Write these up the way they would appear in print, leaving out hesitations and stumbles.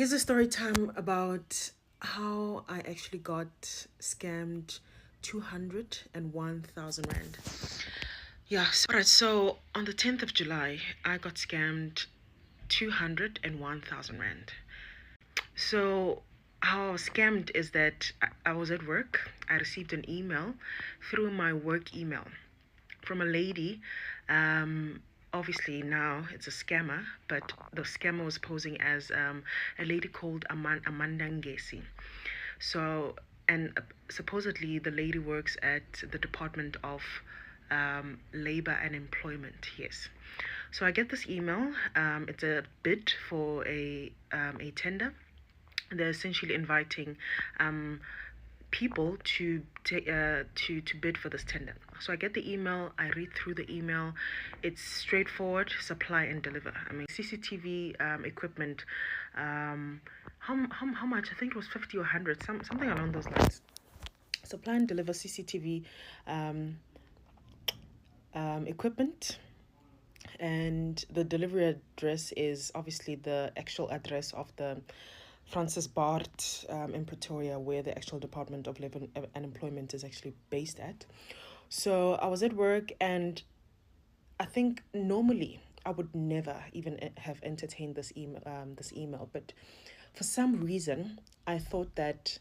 Here's a story time about how I actually got scammed 201,000 Rand. Alright, so on the 10th of July, I got scammed 201,000 Rand. So, how I was scammed is that I was at work. I received an email through my work email from a lady. Um, Obviously, now it's a scammer, but the scammer was posing as a lady called Amanda Ngesi. So, and supposedly the lady works at the Department of Labor and Employment. Yes. So I get this email. It's a bid for a tender. They're essentially inviting people to bid for this tender. So I get the email. I read through the email. It's straightforward: supply and deliver. I mean, CCTV equipment. How much? I think it was 50 or 100, something along those lines. Supply and deliver CCTV um, equipment, and the delivery address is obviously the actual address of the Francis Bart in Pretoria, where the actual Department of Labor and Employment is actually based at. So I was at work, and I think normally I would never even have entertained this email, but for some reason I thought that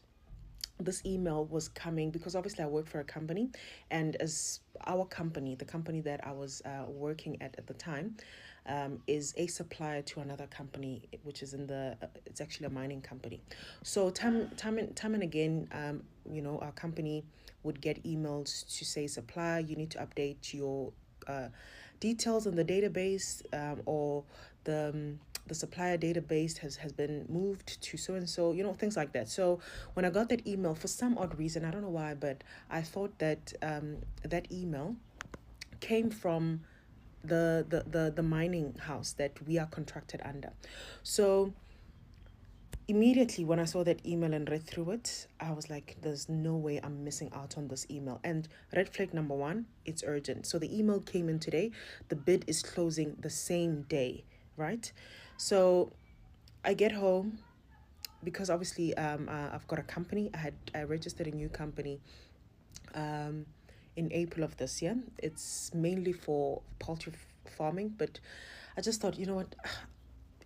this email was coming because obviously I work for a company, and as our company, the company that I was working at the time, is a supplier to another company, which is it's actually a mining company. So time and again, our company would get emails to say, supplier, you need to update your details in the database, or the supplier database has been moved to so and so, things like that. So when I got that email, for some odd reason, I don't know why, but I thought that that email came from the mining house that we are contracted under. So immediately when I saw that email and read through it, I was like, there's no way I'm missing out on this email. And red flag number one, it's urgent. So the email came in today. The bid is closing the same day, right? So I get home because obviously I've got a company. I registered a new company in April of this year. It's mainly for poultry farming, but I just thought, you know what,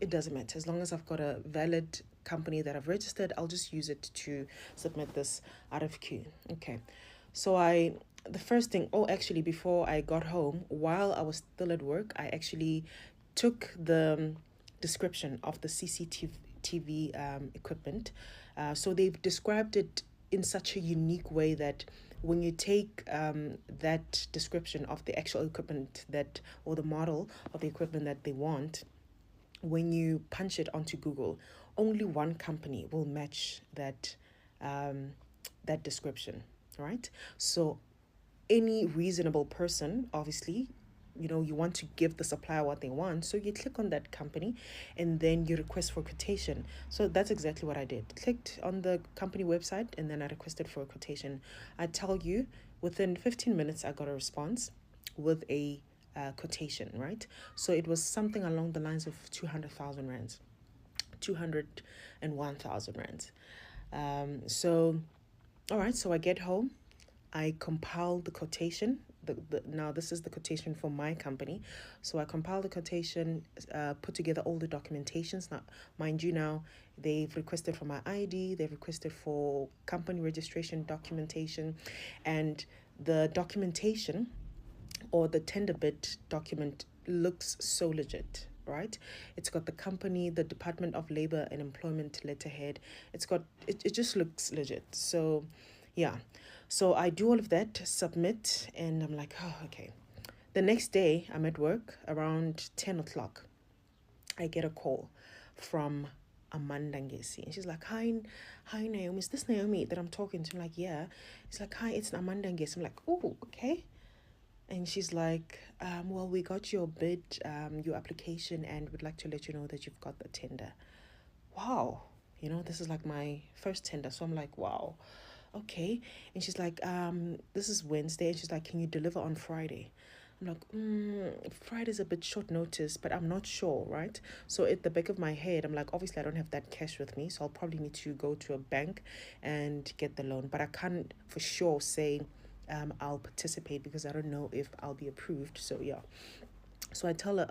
it doesn't matter. As long as I've got a valid company that I've registered, I'll just use it to submit this RFQ. Okay. So the first thing, actually, before I got home, while I was still at work, I actually took the description of the CCTV equipment. So they've described it in such a unique way that when you take that description of the actual equipment or the model of the equipment that they want, when you punch it onto Google, only one company will match that description, right? So any reasonable person, obviously, you want to give the supplier what they want, so you click on that company and then you request for quotation. So that's exactly what I did. Clicked on the company website and then I requested for a quotation. I tell you, within 15 minutes I got a response with a quotation, right? So it was something along the lines of 200,000 rands, 201,000 rands. So all right, so I get home, I compile the quotation. Now this is the quotation for my company. So I compile the quotation, put together all the documentations. Now, mind you, now they've requested for my ID, they've requested for company registration documentation, and the documentation or the tender bid document looks so legit, right? It's got the company, the Department of Labor and Employment letterhead. It just looks legit. So yeah. So I do all of that, submit, and I'm like, oh, okay. The next day, I'm at work around 10 o'clock. I get a call from Amanda Ngesi. And she's like, hi, Naomi. Is this Naomi that I'm talking to? I'm like, yeah. It's like, hi, it's Amanda Ngesi. I'm like, oh, okay. And she's like, well, we got your bid, your application, and we'd like to let you know that you've got the tender. Wow. This is like my first tender. So I'm like, wow. Okay. And she's like, this is Wednesday. And she's like, can you deliver on Friday? I'm like, Friday's a bit short notice, but I'm not sure, right? So at the back of my head, I'm like, obviously I don't have that cash with me, so I'll probably need to go to a bank and get the loan. But I can't for sure say I'll participate because I don't know if I'll be approved. So yeah. So I tell her,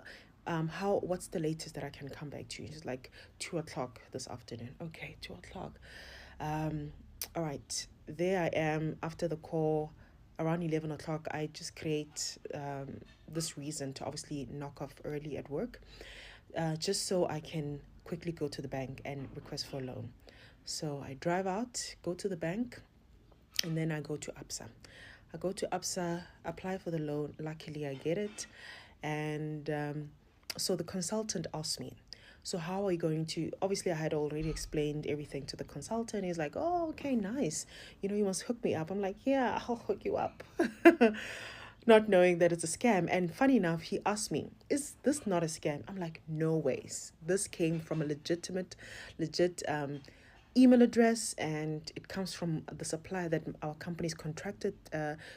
what's the latest that I can come back to you? She's like, 2 o'clock this afternoon. Okay, 2 o'clock. Um, all right. There I am after the call around 11 o'clock. I just create this reason to obviously knock off early at work, just so I can quickly go to the bank and request for a loan. So I drive out, go to the bank, and then I go to APSA. I go to APSA, apply for the loan. Luckily, I get it. And so the consultant asked me, so how are you going to, obviously I had already explained everything to the consultant. He's like, oh, okay, nice. You must hook me up. I'm like, yeah, I'll hook you up. Not knowing that it's a scam. And funny enough, he asked me, is this not a scam? I'm like, no ways. This came from a legit email address, and it comes from the supplier that our company's contracted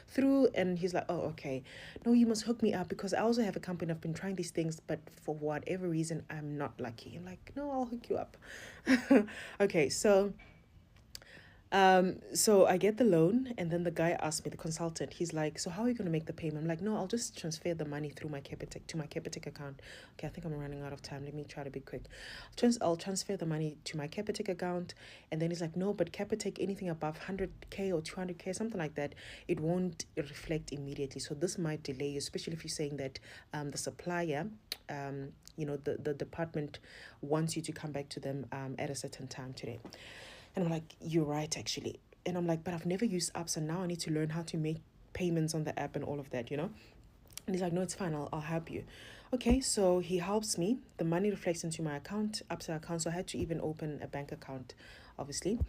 through. And he's like, oh, okay, no, you must hook me up because I also have a company. I've been trying these things, but for whatever reason I'm not lucky. I'm like, no, I'll hook you up. Okay, so I get the loan, and then the guy asked me, the consultant, he's like, so how are you going to make the payment? I'm like, no, I'll just transfer the money through my Capitec to my Capitec account. Okay, I think I'm running out of time. Let me try to be quick. I'll transfer the money to my Capitec account. And then he's like, no, but Capitec, anything above 100K or 200K, something like that, it won't reflect immediately. So this might delay you, especially if you're saying that the supplier, the department wants you to come back to them at a certain time today. And I'm like, you're right, actually. And I'm like, but I've never used apps, and now I need to learn how to make payments on the app and all of that. And he's like, no, it's fine. I'll help you. Okay, so he helps me. The money reflects into my account, Absa account. So I had to even open a bank account, obviously.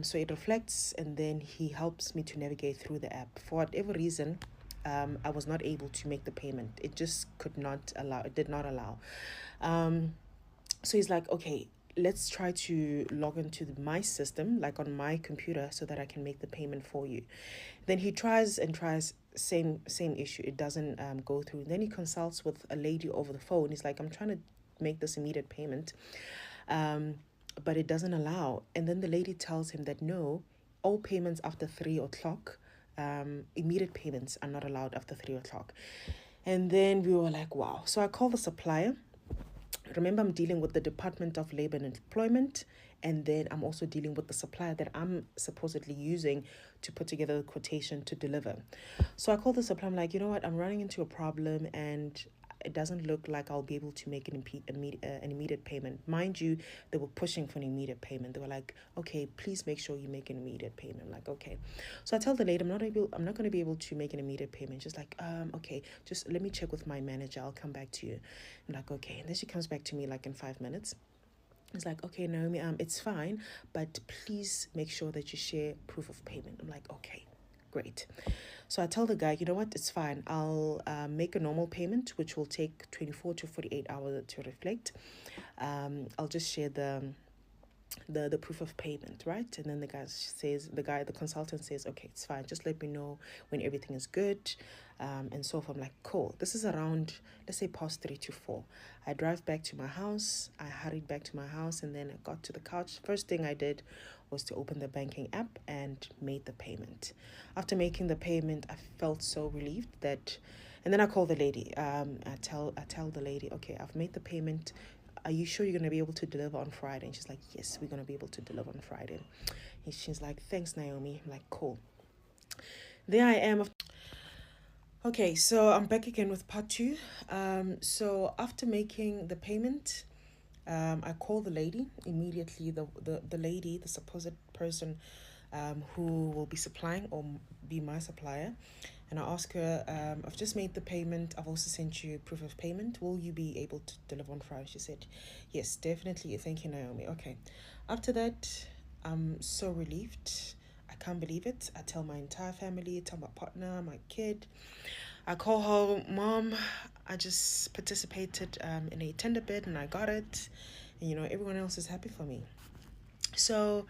So it reflects, and then he helps me to navigate through the app. For whatever reason, I was not able to make the payment. It just did not allow. So he's like, okay, let's try to log into my system, like on my computer, so that I can make the payment for you. Then he tries and tries, same issue. It doesn't go through. Then he consults with a lady over the phone. He's like, I'm trying to make this immediate payment, but it doesn't allow. And then the lady tells him that no, all payments after 3 o'clock, immediate payments are not allowed after 3 o'clock. And then we were like, wow. So I called the supplier. Remember, I'm dealing with the Department of Labor and Employment, and then I'm also dealing with the supplier that I'm supposedly using to put together a quotation to deliver. So I called the supplier. I'm like, you know what? I'm running into a problem, and it doesn't look like I'll be able to make an immediate payment. Mind you, they were pushing for an immediate payment. They were like, okay, please make sure you make an immediate payment. I'm like, okay. So I tell the lady, I'm not going to be able to make an immediate payment. She's like, okay, just let me check with my manager. I'll come back to you. I'm like, okay. And then she comes back to me like in 5 minutes. It's like, okay, Naomi, it's fine, but please make sure that you share proof of payment. I'm like, okay, great. So I tell the guy, you know what, it's fine. I'll make a normal payment, which will take 24 to 48 hours to reflect. I'll just share the proof of payment, right? And then the consultant says, okay, it's fine. Just let me know when everything is good. And so I'm like, cool. This is around, let's say, past 3 to 4. I drive back to my house. I hurried back to my house, and then I got to the couch. First thing I did was to open the banking app and made the payment. After making the payment, I felt so relieved that, and then I call the lady. I tell the lady, okay, I've made the payment. Are you sure you're going to be able to deliver on Friday? And she's like, yes, we're going to be able to deliver on Friday. And she's like, thanks, Naomi. I'm like, cool. There I am. Okay, so I'm back again with part 2. So after making the payment, I call the lady immediately. The lady, the supposed person who will be supplying or be my supplier. And I ask her, I've just made the payment. I've also sent you proof of payment. Will you be able to deliver on Friday? She said, yes, definitely. Thank you, Naomi. Okay. After that, I'm so relieved. I can't believe it. I tell my entire family, tell my partner, my kid. I call her, Mom, I just participated in a tender bid and I got it. And, everyone else is happy for me. So,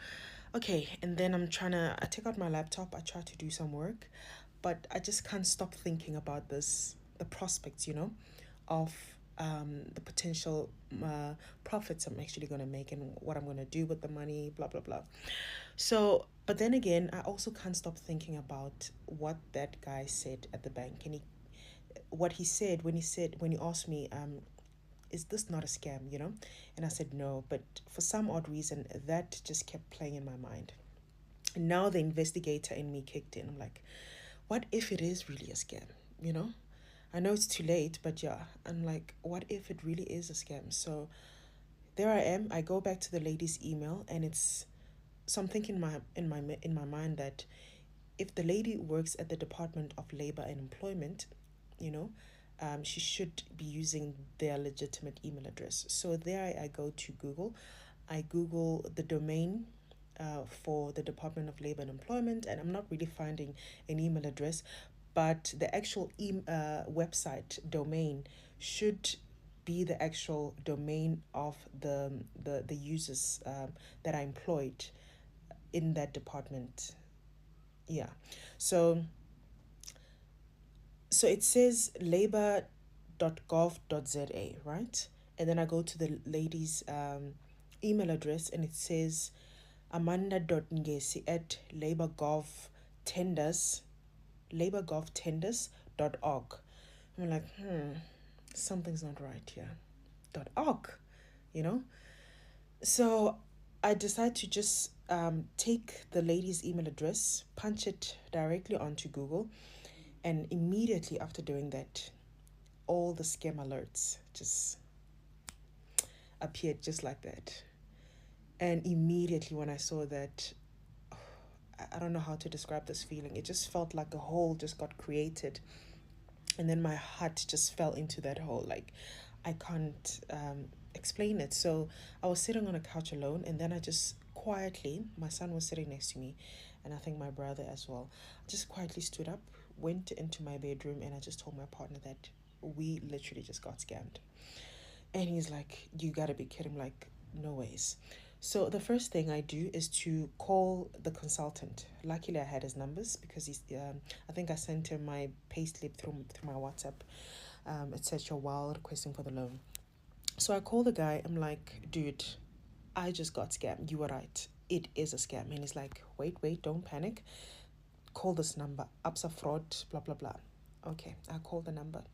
okay. And then I take out my laptop. I try to do some work. But I just can't stop thinking about this the prospects, of the potential profits I'm actually going to make and what I'm going to do with the money, blah, blah, blah. So, but then again, I also can't stop thinking about what that guy said at the bank. And what he said when he asked me, is this not a scam, And I said no, but for some odd reason, that just kept playing in my mind. And now the investigator in me kicked in. I'm like, what if it is really a scam, you know? I know it's too late, but yeah, I'm like, what if it really is a scam? So there I am. I go back to the lady's email, and it's something in my mind that if the lady works at the Department of Labor and Employment, you know, she should be using their legitimate email address. So there I go to Google. I Google the domain for the Department of Labor and Employment, and I'm not really finding an email address, but the actual website domain should be the actual domain of the users that are employed in that department. Yeah. So it says labor.gov.za, right? And then I go to the lady's email address, and it says amanda.ngesi at laborgovtenders.org. I'm like, something's not right here. .org, you know? So I decide to just take the lady's email address, punch it directly onto Google, and immediately after doing that, all the scam alerts just appeared just like that. And immediately when I saw that, I don't know how to describe this feeling. It just felt like a hole just got created. And then my heart just fell into that hole. Like, I can't explain it. So I was sitting on a couch alone, and then I just quietly, my son was sitting next to me, and I think my brother as well. I just quietly stood up, went into my bedroom, and I just told my partner that we literally just got scammed. And he's like, you gotta be kidding. Like, no ways. So the first thing I do is to call the consultant. Luckily, I had his numbers because he's. I think I sent him my payslip through my WhatsApp, etc. while requesting for the loan. So I call the guy. I'm like, dude, I just got scammed. You were right. It is a scam. And he's like, wait, don't panic. Call this number. Absa fraud. Blah blah blah. Okay, I call the number.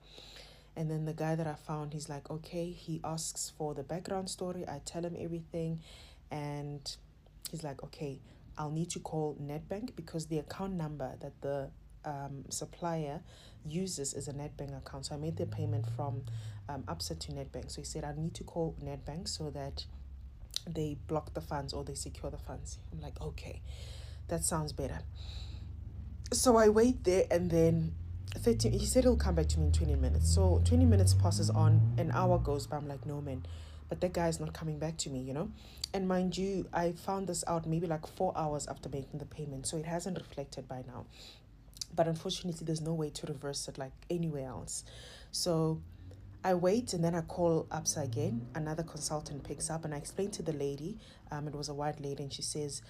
And then the guy that I found, he's like, okay, he asks for the background story. I tell him everything. And he's like, okay, I'll need to call Nedbank because the account number that the supplier uses is a Nedbank account. So I made the payment from Absa to Nedbank. So he said, I need to call Nedbank so that they block the funds or they secure the funds. I'm like, okay, that sounds better. So I wait there, and then he said he'll come back to me in 20 minutes. So 20 minutes passes on, an hour goes by. I'm like, no, man, but that guy's not coming back to me, And mind you, I found this out maybe like 4 hours after making the payment. So it hasn't reflected by now. But unfortunately, there's no way to reverse it like anywhere else. So I wait, and then I call Absa again. Another consultant picks up, and I explain to the lady. It was a white lady, and she says,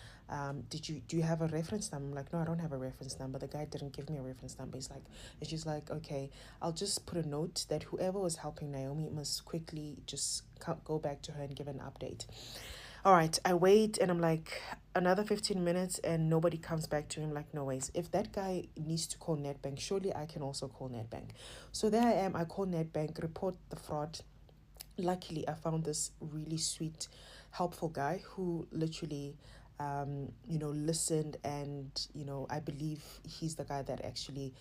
do you have a reference number? I'm like, no, I don't have a reference number. The guy didn't give me a reference number. And she's like, okay, I'll just put a note that whoever was helping Naomi must quickly just go back to her and give an update. All right, I wait, and I'm like, another 15 minutes, and nobody comes back to him. Like, no ways. If that guy needs to call Nedbank, surely I can also call Nedbank. So there I am. I call Nedbank, report the fraud. Luckily, I found this really sweet, helpful guy who literally, listened, and, I believe he's the guy that actually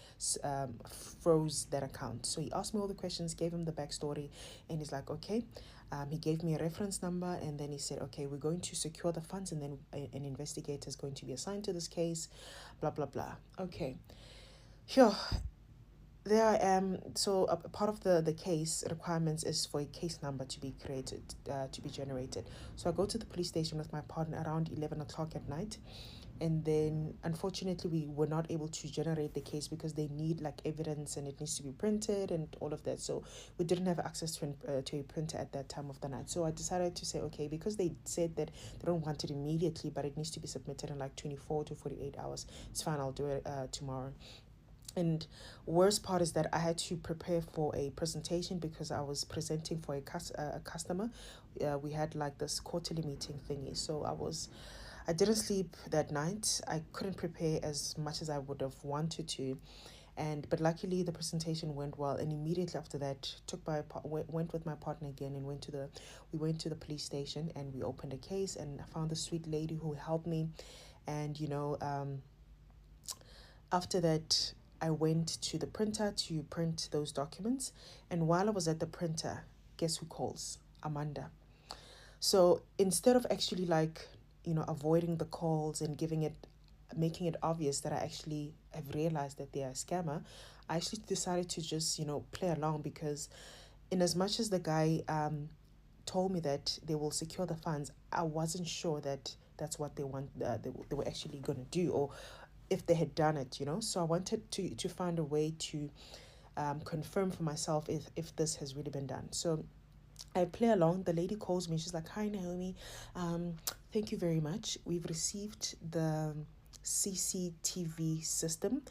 froze that account. So he asked me all the questions, gave him the backstory, and he's like, okay. He gave me a reference number, and then he said, okay, we're going to secure the funds, and then an investigator is going to be assigned to this case, blah, blah, blah. Okay. Sure. There I am. So a part of the case requirements is for a case number to be created, to be generated. So I go to the police station with my partner around 11 o'clock at night. And then, unfortunately, we were not able to generate the case because they need like evidence, and it needs to be printed and all of that. So we didn't have access to a printer at that time of the night. So I decided to say, okay, because they said that they don't want it immediately, but it needs to be submitted in like 24 to 48 hours. It's fine. I'll do it tomorrow. And worst part is that I had to prepare for a presentation because I was presenting for a customer. We had like this quarterly meeting thingy, so I didn't sleep that night. I couldn't prepare as much as I would have wanted to, and but luckily the presentation went well. And immediately after that, went with my partner again and we went to the police station and we opened a case, and I found the sweet lady who helped me, and after that, I went to the printer to print those documents. And while I was at the printer, guess who calls? Amanda. So instead of actually like, avoiding the calls and making it obvious that I actually have realized that they are a scammer, I actually decided to just, play along, because in as much as the guy told me that they will secure the funds, I wasn't sure that that's what they were actually going to do, or if they had done it. So I wanted to find a way to confirm for myself if this has really been done. So I play along. The lady calls me. She's like, "Hi, Naomi. Thank you very much. We've received the CCTV system,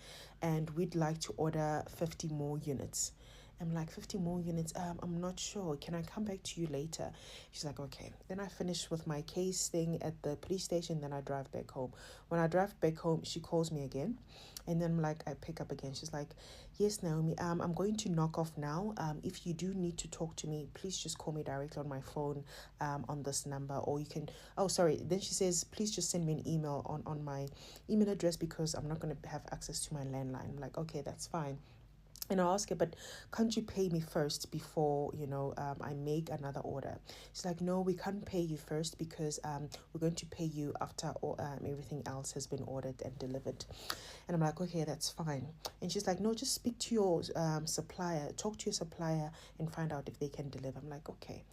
and we'd like to order 50 more units." I'm like, 50 more units? I'm not sure. Can I come back to you later? She's like, okay. Then I finish with my case thing at the police station. Then I drive back home. When I drive back home, she calls me again. And then like I pick up again. She's like, yes, Naomi, I'm going to knock off now. If you do need to talk to me, please just call me directly on my phone on this number, or you can, oh, sorry. Then she says, please just send me an email on my email address, because I'm not going to have access to my landline. I'm like, okay, that's fine. And I ask her, but can't you pay me first before, I make another order? She's like, no, we can't pay you first, because we're going to pay you after everything else has been ordered and delivered. And I'm like, okay, that's fine. And she's like, no, just speak to your supplier, talk to your supplier and find out if they can deliver. I'm like, okay.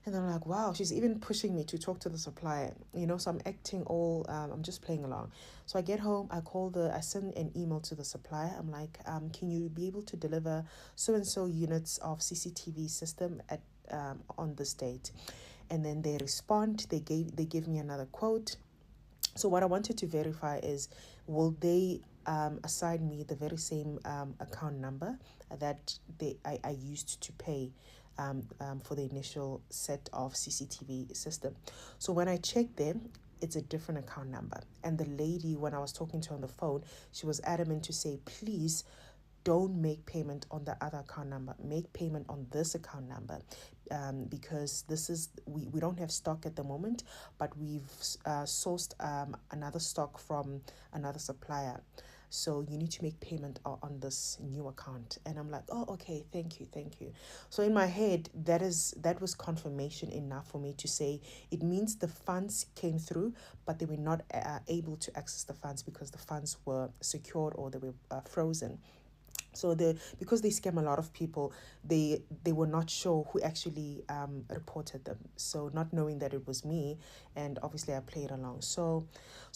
And I'm like, wow, she's even pushing me to talk to the supplier, so I'm acting I'm just playing along. So I get home, I send an email to the supplier. I'm like, can you be able to deliver so-and-so units of CCTV system on this date? And then they respond, they give me another quote. So what I wanted to verify is, will they assign me the very same account number that I used to pay for the initial set of CCTV system. So when I checked them, it's a different account number. And the lady, when I was talking to her on the phone, she was adamant to say, please don't make payment on the other account number. Make payment on this account number, because we don't have stock at the moment, but we've sourced another stock from another supplier. So you need to make payment on this new account. And I'm like, oh, okay, thank you. So in my head, that was confirmation enough for me to say it means the funds came through, but they were not able to access the funds because the funds were secured or they were frozen. So because they scam a lot of people, they were not sure who actually reported them. So not knowing that it was me, and obviously I played along. So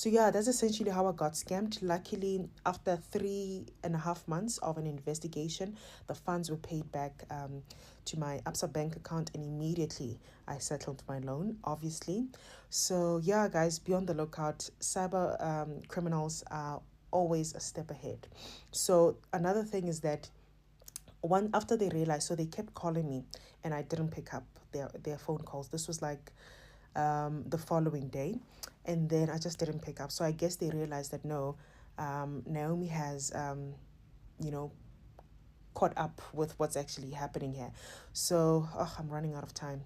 yeah, that's essentially how I got scammed. Luckily, after 3.5 months of an investigation, the funds were paid back to my Absa bank account, and immediately I settled my loan, obviously. So yeah, guys, be on the lookout. Cyber criminals are always a step ahead. So another thing is that after they realized, so they kept calling me and I didn't pick up their phone calls. This was like the following day, and then I just didn't pick up. So I guess they realized that no, Naomi has you know caught up with what's actually happening here. So I'm running out of time.